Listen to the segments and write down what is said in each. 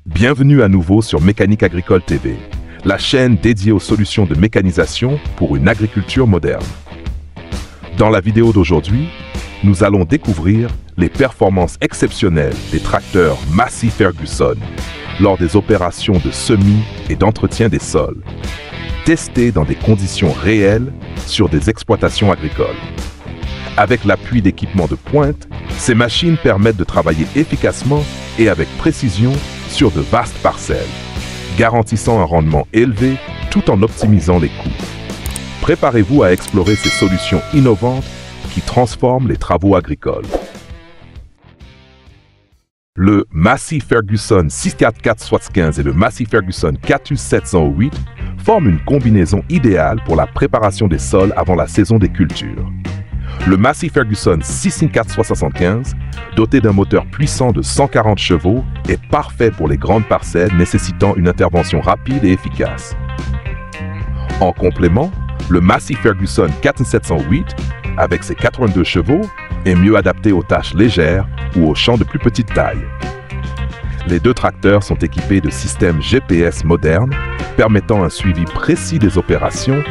Bienvenue à nouveau sur Mécanique Agricole TV, la chaîne dédiée aux solutions de mécanisation pour une agriculture moderne. Dans la vidéo d'aujourd'hui, nous allons découvrir les performances exceptionnelles des tracteurs Massey Ferguson lors des opérations de semis et d'entretien des sols, testés dans des conditions réelles sur des exploitations agricoles. Avec l'appui d'équipements de pointe, ces machines permettent de travailler efficacement et avec précision sur de vastes parcelles, garantissant un rendement élevé tout en optimisant les coûts. Préparez-vous à explorer ces solutions innovantes qui transforment les travaux agricoles. Le Massey Ferguson 644-75 et le Massey Ferguson 4U708 forment une combinaison idéale pour la préparation des sols avant la saison des cultures. Le Massey Ferguson 654-75, doté d'un moteur puissant de 140 chevaux, est parfait pour les grandes parcelles nécessitant une intervention rapide et efficace. En complément, le Massey Ferguson 4708, avec ses 82 chevaux, est mieux adapté aux tâches légères ou aux champs de plus petite taille. Les deux tracteurs sont équipés de systèmes GPS modernes, permettant un suivi précis des opérations,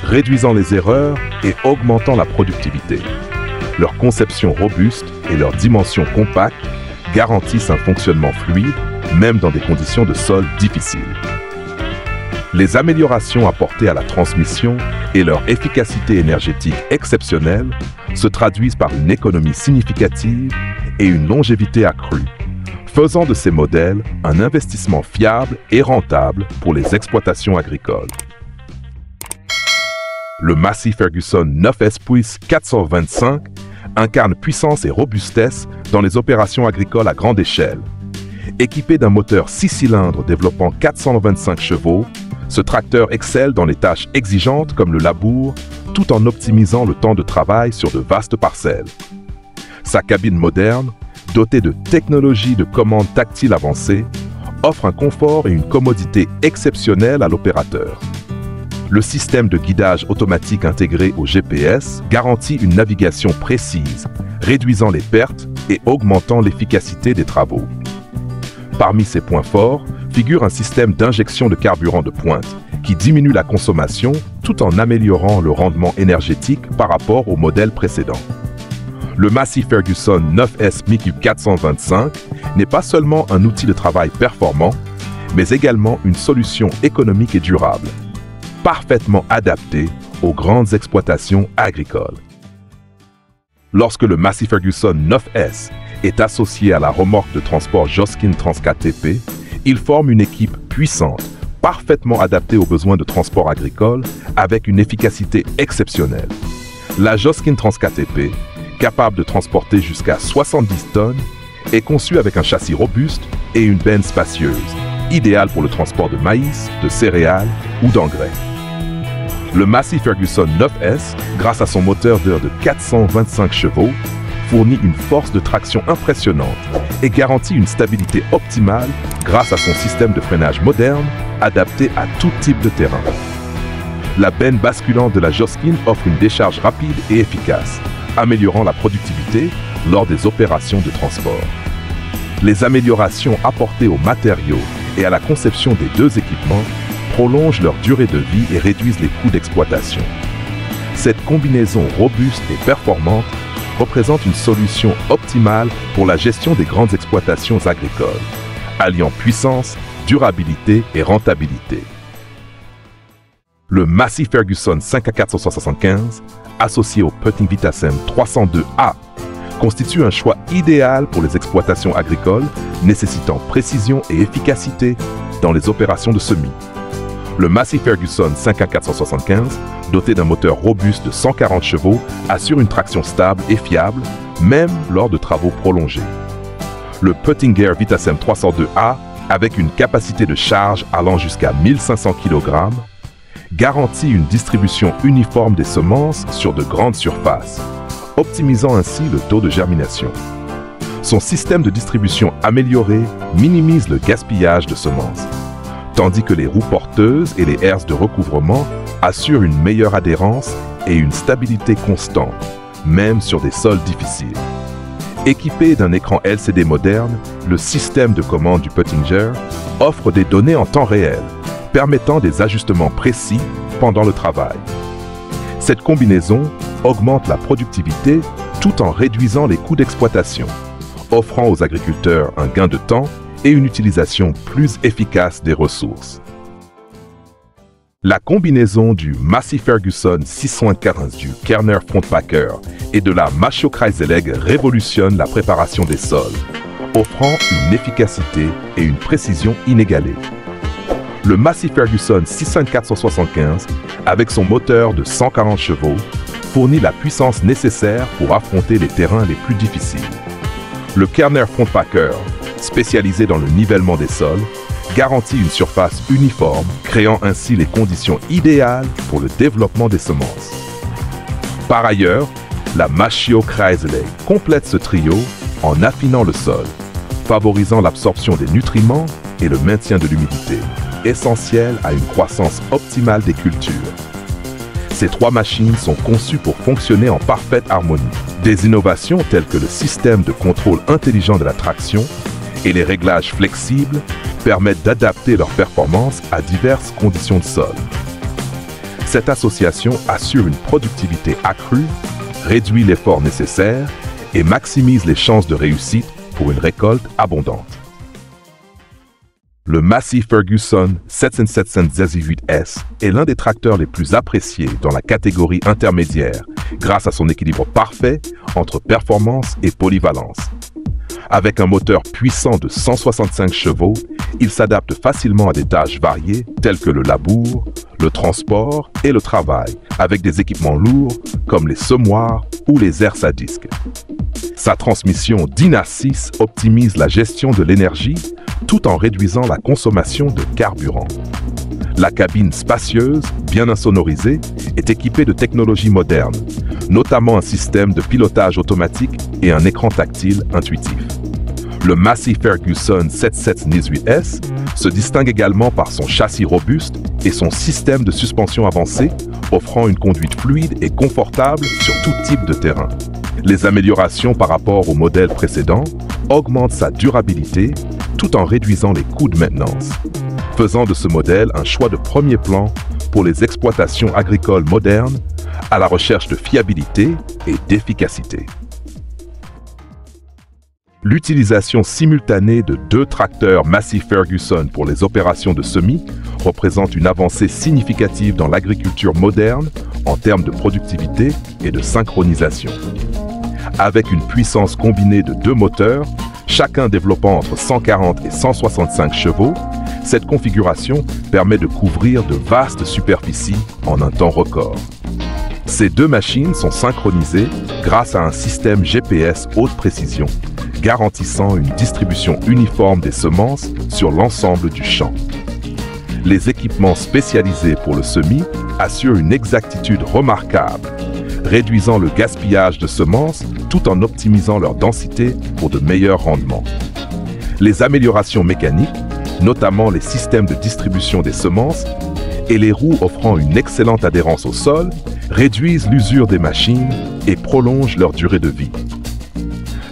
réduisant les erreurs et augmentant la productivité. Leur conception robuste et leur dimension compacte garantissent un fonctionnement fluide, même dans des conditions de sol difficiles. Les améliorations apportées à la transmission et leur efficacité énergétique exceptionnelle se traduisent par une économie significative et une longévité accrue, faisant de ces modèles un investissement fiable et rentable pour les exploitations agricoles. Le Massey Ferguson 9S Puis 425 incarne puissance et robustesse dans les opérations agricoles à grande échelle. Équipé d'un moteur 6 cylindres développant 425 chevaux, ce tracteur excelle dans les tâches exigeantes comme le labour, tout en optimisant le temps de travail sur de vastes parcelles. Sa cabine moderne, dotée de technologies de commande tactile avancées, offre un confort et une commodité exceptionnels à l'opérateur. Le système de guidage automatique intégré au GPS garantit une navigation précise, réduisant les pertes et augmentant l'efficacité des travaux. Parmi ses points forts figure un système d'injection de carburant de pointe qui diminue la consommation tout en améliorant le rendement énergétique par rapport au modèle précédent. Le Massey Ferguson 9S MiQ 425 n'est pas seulement un outil de travail performant, mais également une solution économique et durable, parfaitement adapté aux grandes exploitations agricoles. Lorsque le Massey Ferguson 9S est associé à la remorque de transport Joskin Transcat TP, il forme une équipe puissante, parfaitement adaptée aux besoins de transport agricole avec une efficacité exceptionnelle. La Joskin Transcat TP, capable de transporter jusqu'à 70 tonnes, est conçue avec un châssis robuste et une benne spacieuse, idéale pour le transport de maïs, de céréales ou d'engrais. Le Massey Ferguson 9S, grâce à son moteur de 425 chevaux, fournit une force de traction impressionnante et garantit une stabilité optimale grâce à son système de freinage moderne, adapté à tout type de terrain. La benne basculante de la Joskin offre une décharge rapide et efficace, améliorant la productivité lors des opérations de transport. Les améliorations apportées aux matériaux et à la conception des deux équipements prolongent leur durée de vie et réduisent les coûts d'exploitation. Cette combinaison robuste et performante représente une solution optimale pour la gestion des grandes exploitations agricoles, alliant puissance, durabilité et rentabilité. Le Massey Ferguson 5A475, associé au Putting Vitasem 302A, constitue un choix idéal pour les exploitations agricoles nécessitant précision et efficacité dans les opérations de semis. Le Massey Ferguson 5A475, doté d'un moteur robuste de 140 chevaux, assure une traction stable et fiable, même lors de travaux prolongés. Le Puttinger Vitasem 302A, avec une capacité de charge allant jusqu'à 1500 kg, garantit une distribution uniforme des semences sur de grandes surfaces, optimisant ainsi le taux de germination. Son système de distribution amélioré minimise le gaspillage de semences, tandis que les roues porteuses et les herses de recouvrement assurent une meilleure adhérence et une stabilité constante, même sur des sols difficiles. Équipé d'un écran LCD moderne, le système de commande du Pottinger offre des données en temps réel, permettant des ajustements précis pendant le travail. Cette combinaison augmente la productivité tout en réduisant les coûts d'exploitation, offrant aux agriculteurs un gain de temps et une utilisation plus efficace des ressources. La combinaison du Massey Ferguson 615 du Kerner Front Packer et de la Machio Kreiselege révolutionne la préparation des sols, offrant une efficacité et une précision inégalées. Le Massey Ferguson 65475, avec son moteur de 140 chevaux, fournit la puissance nécessaire pour affronter les terrains les plus difficiles. Le Kerner Front Packer, spécialisé dans le nivellement des sols, garantit une surface uniforme, créant ainsi les conditions idéales pour le développement des semences. Par ailleurs, la Machio Kreiselege complète ce trio en affinant le sol, favorisant l'absorption des nutriments et le maintien de l'humidité, essentiel à une croissance optimale des cultures. Ces trois machines sont conçues pour fonctionner en parfaite harmonie. Des innovations telles que le système de contrôle intelligent de la traction et les réglages flexibles permettent d'adapter leur performance à diverses conditions de sol. Cette association assure une productivité accrue, réduit l'effort nécessaire et maximise les chances de réussite pour une récolte abondante. Le Massey Ferguson 7708S est l'un des tracteurs les plus appréciés dans la catégorie intermédiaire grâce à son équilibre parfait entre performance et polyvalence. Avec un moteur puissant de 165 chevaux, il s'adapte facilement à des tâches variées telles que le labour, le transport et le travail, avec des équipements lourds comme les semoirs ou les herses à disque. Sa transmission DINA 6 optimise la gestion de l'énergie tout en réduisant la consommation de carburant. La cabine spacieuse, bien insonorisée, est équipée de technologies modernes, notamment un système de pilotage automatique et un écran tactile intuitif. Le Massey Ferguson 7708S se distingue également par son châssis robuste et son système de suspension avancé, offrant une conduite fluide et confortable sur tout type de terrain. Les améliorations par rapport au modèle précédent augmentent sa durabilité tout en réduisant les coûts de maintenance, faisant de ce modèle un choix de premier plan pour les exploitations agricoles modernes à la recherche de fiabilité et d'efficacité. L'utilisation simultanée de deux tracteurs Massey Ferguson pour les opérations de semis représente une avancée significative dans l'agriculture moderne en termes de productivité et de synchronisation. Avec une puissance combinée de deux moteurs, chacun développant entre 140 et 165 chevaux, cette configuration permet de couvrir de vastes superficies en un temps record. Ces deux machines sont synchronisées grâce à un système GPS haute précision, garantissant une distribution uniforme des semences sur l'ensemble du champ. Les équipements spécialisés pour le semis assurent une exactitude remarquable, réduisant le gaspillage de semences tout en optimisant leur densité pour de meilleurs rendements. Les améliorations mécaniques, notamment les systèmes de distribution des semences et les roues offrant une excellente adhérence au sol, réduisent l'usure des machines et prolongent leur durée de vie.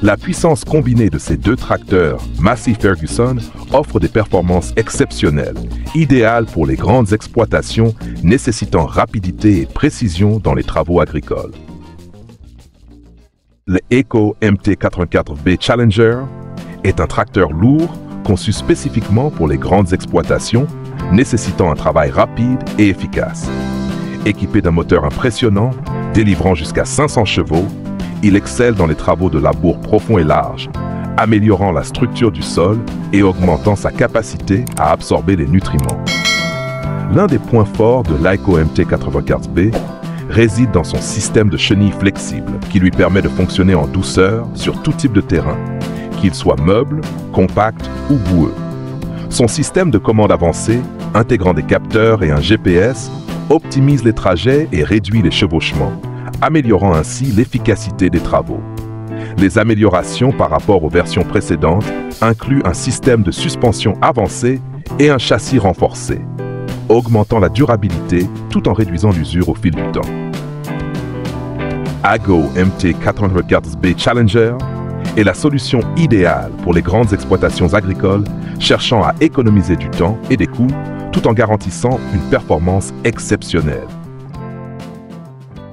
La puissance combinée de ces deux tracteurs Massey Ferguson offre des performances exceptionnelles, idéales pour les grandes exploitations nécessitant rapidité et précision dans les travaux agricoles. Le AGCO MT84B Challenger est un tracteur lourd conçu spécifiquement pour les grandes exploitations nécessitant un travail rapide et efficace. Équipé d'un moteur impressionnant, délivrant jusqu'à 500 chevaux, il excelle dans les travaux de labour profond et large, améliorant la structure du sol et augmentant sa capacité à absorber les nutriments. L'un des points forts de l'AGCO MT84B réside dans son système de chenilles flexible qui lui permet de fonctionner en douceur sur tout type de terrain, qu'il soit meuble, compact ou boueux. Son système de commande avancé, intégrant des capteurs et un GPS, optimise les trajets et réduit les chevauchements, améliorant ainsi l'efficacité des travaux. Les améliorations par rapport aux versions précédentes incluent un système de suspension avancé et un châssis renforcé, augmentant la durabilité tout en réduisant l'usure au fil du temps. AGCO MT84B Challenger est la solution idéale pour les grandes exploitations agricoles cherchant à économiser du temps et des coûts tout en garantissant une performance exceptionnelle.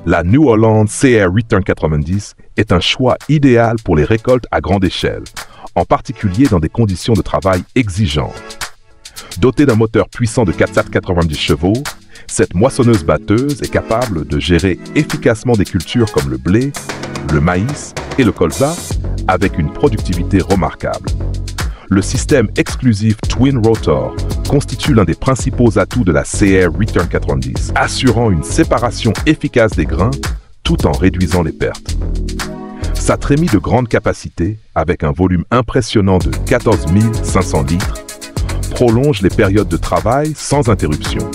La New Holland CR Return 90 est un choix idéal pour les récoltes à grande échelle, en particulier dans des conditions de travail exigeantes. Dotée d'un moteur puissant de 490 chevaux, cette moissonneuse-batteuse est capable de gérer efficacement des cultures comme le blé, le maïs et le colza avec une productivité remarquable. Le système exclusif Twin Rotor constitue l'un des principaux atouts de la CR Return 90, assurant une séparation efficace des grains tout en réduisant les pertes. Sa trémie de grande capacité, avec un volume impressionnant de 14 500 litres, prolonge les périodes de travail sans interruption,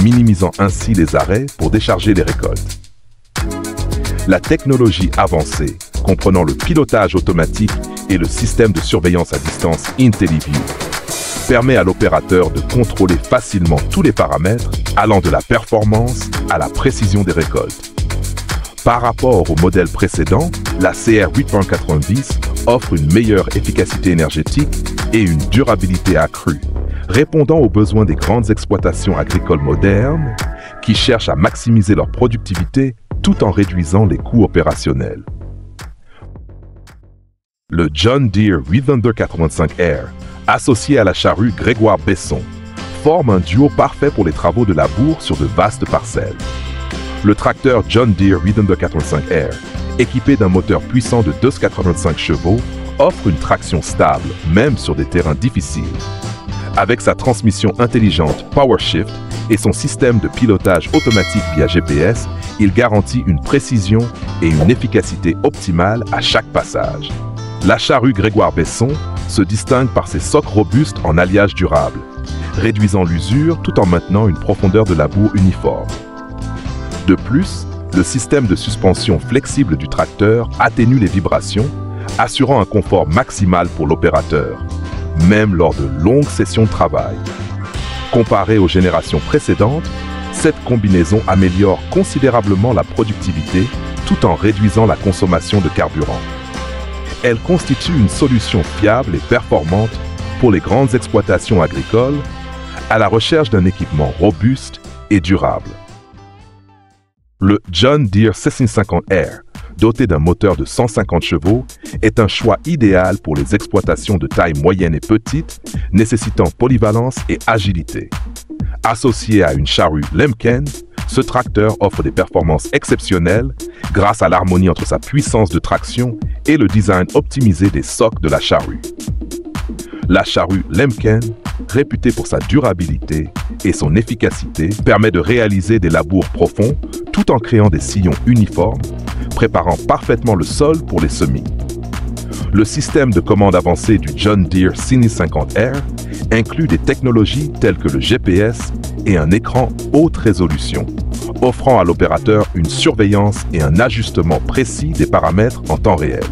minimisant ainsi les arrêts pour décharger les récoltes. La technologie avancée, comprenant le pilotage automatique et le système de surveillance à distance IntelliView, permet à l'opérateur de contrôler facilement tous les paramètres allant de la performance à la précision des récoltes. Par rapport au modèle précédent, la CR Return 90 offre une meilleure efficacité énergétique et une durabilité accrue, répondant aux besoins des grandes exploitations agricoles modernes qui cherchent à maximiser leur productivité tout en réduisant les coûts opérationnels. Le John Deere Thunder 85R, associé à la charrue Grégoire Besson, forme un duo parfait pour les travaux de labour sur de vastes parcelles. Le tracteur John Deere Thunder 85R, équipé d'un moteur puissant de 285 chevaux, offre une traction stable, même sur des terrains difficiles. Avec sa transmission intelligente PowerShift et son système de pilotage automatique via GPS, il garantit une précision et une efficacité optimale à chaque passage. La charrue Grégoire Besson se distingue par ses socs robustes en alliage durable, réduisant l'usure tout en maintenant une profondeur de labour uniforme. De plus, le système de suspension flexible du tracteur atténue les vibrations, assurant un confort maximal pour l'opérateur, même lors de longues sessions de travail. Comparé aux générations précédentes, cette combinaison améliore considérablement la productivité tout en réduisant la consommation de carburant. Elle constitue une solution fiable et performante pour les grandes exploitations agricoles à la recherche d'un équipement robuste et durable. Le John Deere 1650R, doté d'un moteur de 150 chevaux, est un choix idéal pour les exploitations de taille moyenne et petite, nécessitant polyvalence et agilité. Associé à une charrue Lemken, ce tracteur offre des performances exceptionnelles grâce à l'harmonie entre sa puissance de traction et le design optimisé des socs de la charrue. La charrue Lemken, réputée pour sa durabilité et son efficacité, permet de réaliser des labours profonds tout en créant des sillons uniformes, préparant parfaitement le sol pour les semis. Le système de commande avancé du John Deere Cine 50R inclut des technologies telles que le GPS et un écran haute résolution, offrant à l'opérateur une surveillance et un ajustement précis des paramètres en temps réel.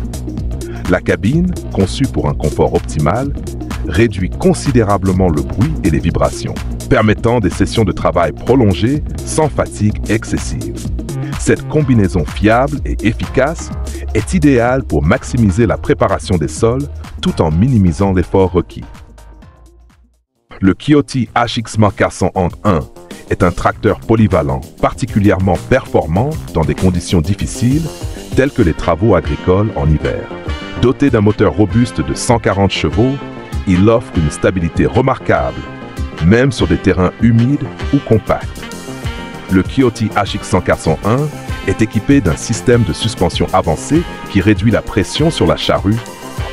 La cabine, conçue pour un confort optimal, réduit considérablement le bruit et les vibrations, permettant des sessions de travail prolongées sans fatigue excessive. Cette combinaison fiable et efficace est idéale pour maximiser la préparation des sols tout en minimisant l'effort requis. Le Kioti HX Mark 401 est un tracteur polyvalent, particulièrement performant dans des conditions difficiles telles que les travaux agricoles en hiver. Doté d'un moteur robuste de 140 chevaux, il offre une stabilité remarquable, même sur des terrains humides ou compacts. Le Kioti HX 401 est équipé d'un système de suspension avancé qui réduit la pression sur la charrue,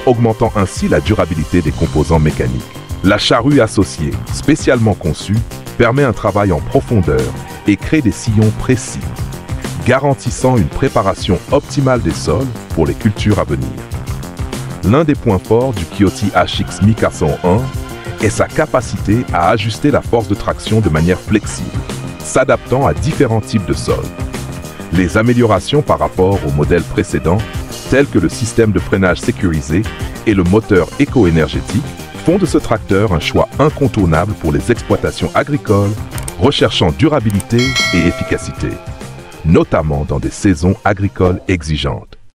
augmentant ainsi la durabilité des composants mécaniques. La charrue associée, spécialement conçue, permet un travail en profondeur et crée des sillons précis, garantissant une préparation optimale des sols pour les cultures à venir. L'un des points forts du Kioti HX 401 est sa capacité à ajuster la force de traction de manière flexible, s'adaptant à différents types de sols. Les améliorations par rapport au modèle précédent, telles que le système de freinage sécurisé et le moteur éco-énergétique, font de ce tracteur un choix incontournable pour les exploitations agricoles recherchant durabilité et efficacité, notamment dans des saisons agricoles exigeantes.